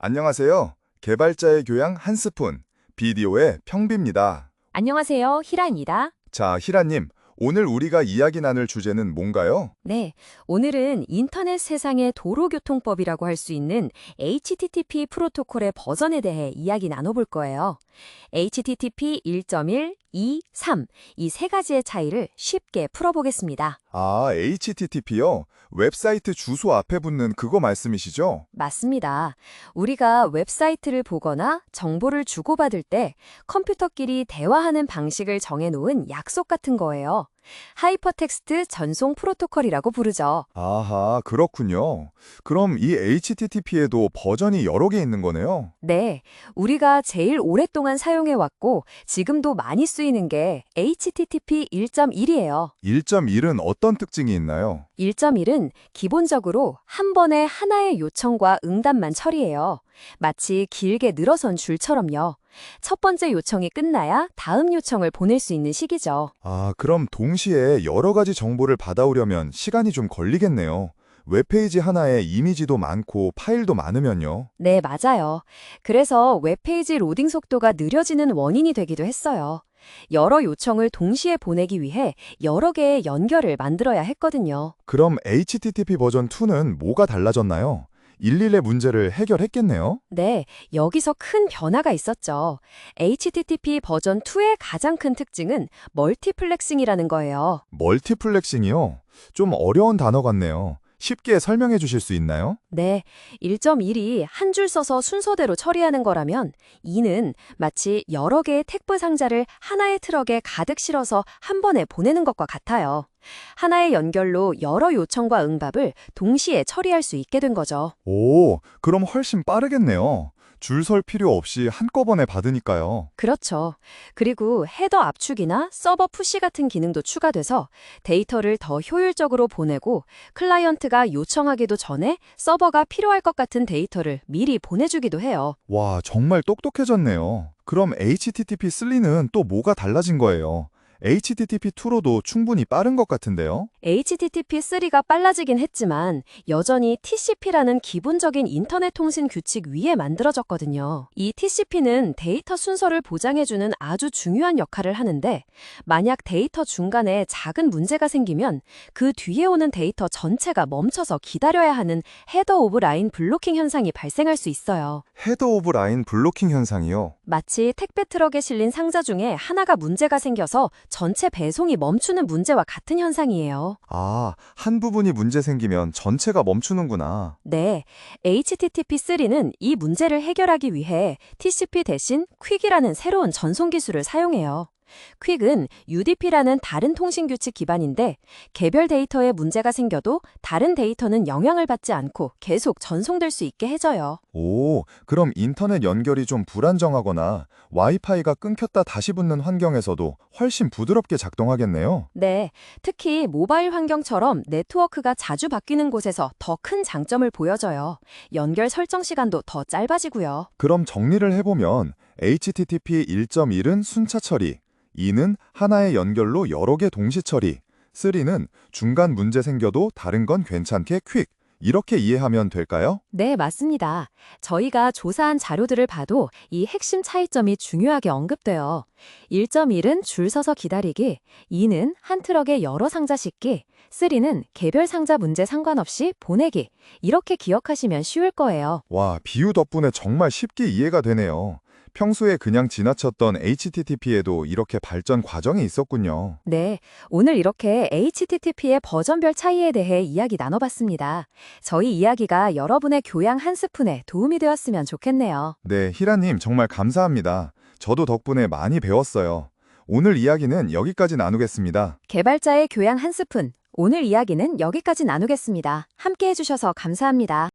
안녕하세요. 개발자의 교양 한 스푼, 비디오의 평비입니다. 안녕하세요. 히라입니다. 자, 히라님, 오늘 우리가 이야기 나눌 주제는 뭔가요? 네, 오늘은 인터넷 세상의 도로교통법이라고 할 수 있는 HTTP 프로토콜의 버전에 대해 이야기 나눠볼 거예요. HTTP 1.1, 2, 3, 이 세 가지의 차이를 쉽게 풀어보겠습니다. 아, HTTP요? 웹사이트 주소 앞에 붙는 그거 말씀이시죠? 맞습니다. 우리가 웹사이트를 보거나 정보를 주고받을 때 컴퓨터끼리 대화하는 방식을 정해놓은 약속 같은 거예요. 하이퍼텍스트 전송 프로토콜이라고 부르죠. 아하, 그렇군요. 그럼 이 HTTP에도 버전이 여러 개 있는 거네요? 네, 우리가 제일 오랫동안 사용해왔고 지금도 많이 쓰이는 게 HTTP 1.1이에요. 1.1은 어떤 특징이 있나요? 1.1은 기본적으로 한 번에 하나의 요청과 응답만 처리해요. 마치 길게 늘어선 줄처럼요. 첫 번째 요청이 끝나야 다음 요청을 보낼 수 있는 시기죠. 아, 그럼 동시에 여러 가지 정보를 받아오려면 시간이 좀 걸리겠네요. 웹페이지 하나에 이미지도 많고 파일도 많으면요. 네, 맞아요. 그래서 웹페이지 로딩 속도가 느려지는 원인이 되기도 했어요. 여러 요청을 동시에 보내기 위해 여러 개의 연결을 만들어야 했거든요. 그럼 HTTP 버전 2는 뭐가 달라졌나요? 일일의 문제를 해결했겠네요? 네, 여기서 큰 변화가 있었죠. HTTP 버전 2의 가장 큰 특징은 멀티플렉싱이라는 거예요. 멀티플렉싱이요? 좀 어려운 단어 같네요. 쉽게 설명해 주실 수 있나요? 네, 1.1이 한 줄 써서 순서대로 처리하는 거라면 2는 마치 여러 개의 택배 상자를 하나의 트럭에 가득 실어서 한 번에 보내는 것과 같아요. 하나의 연결로 여러 요청과 응답을 동시에 처리할 수 있게 된 거죠. 오, 그럼 훨씬 빠르겠네요. 줄 설 필요 없이 한꺼번에 받으니까요. 그렇죠. 그리고 헤더 압축이나 서버 푸시 같은 기능도 추가돼서 데이터를 더 효율적으로 보내고 클라이언트가 요청하기도 전에 서버가 필요할 것 같은 데이터를 미리 보내주기도 해요. 와, 정말 똑똑해졌네요. 그럼 HTTP3는 또 뭐가 달라진 거예요? HTTP2로도 충분히 빠른 것 같은데요? HTTP3가 빨라지긴 했지만 여전히 TCP라는 기본적인 인터넷 통신 규칙 위에 만들어졌거든요. 이 TCP는 데이터 순서를 보장해주는 아주 중요한 역할을 하는데 만약 데이터 중간에 작은 문제가 생기면 그 뒤에 오는 데이터 전체가 멈춰서 기다려야 하는 헤더 오브 라인 블로킹 현상이 발생할 수 있어요. 헤더 오브 라인 블로킹 현상이요. 마치 택배 트럭에 실린 상자 중에 하나가 문제가 생겨서 전체 배송이 멈추는 문제와 같은 현상이에요. 아, 한 부분이 문제 생기면 전체가 멈추는구나. 네, HTTP3는 이 문제를 해결하기 위해 TCP 대신 퀵이라는 새로운 전송 기술을 사용해요. 퀵은 UDP라는 다른 통신 규칙 기반인데 개별 데이터에 문제가 생겨도 다른 데이터는 영향을 받지 않고 계속 전송될 수 있게 해줘요. 오, 그럼 인터넷 연결이 좀 불안정하거나 와이파이가 끊겼다 다시 붙는 환경에서도 훨씬 부드럽게 작동하겠네요. 네, 특히 모바일 환경처럼 네트워크가 자주 바뀌는 곳에서 더 큰 장점을 보여줘요. 연결 설정 시간도 더 짧아지고요. 그럼 정리를 해보면 HTTP 1.1은 순차 처리, 2는 하나의 연결로 여러 개 동시 처리, 3는 중간 문제 생겨도 다른 건 괜찮게 퀵. 이렇게 이해하면 될까요? 네, 맞습니다. 저희가 조사한 자료들을 봐도 이 핵심 차이점이 중요하게 언급돼요. 1.1은 줄 서서 기다리기, 2는 한 트럭에 여러 상자 싣기, 3는 개별 상자 문제 상관없이 보내기. 이렇게 기억하시면 쉬울 거예요. 와, 비유 덕분에 정말 쉽게 이해가 되네요. 평소에 그냥 지나쳤던 HTTP에도 이렇게 발전 과정이 있었군요. 네, 오늘 이렇게 HTTP의 버전별 차이에 대해 이야기 나눠봤습니다. 저희 이야기가 여러분의 교양 한 스푼에 도움이 되었으면 좋겠네요. 네, 히라님 정말 감사합니다. 저도 덕분에 많이 배웠어요. 오늘 이야기는 여기까지 나누겠습니다. 개발자의 교양 한 스푼. 오늘 이야기는 여기까지 나누겠습니다. 함께 해주셔서 감사합니다.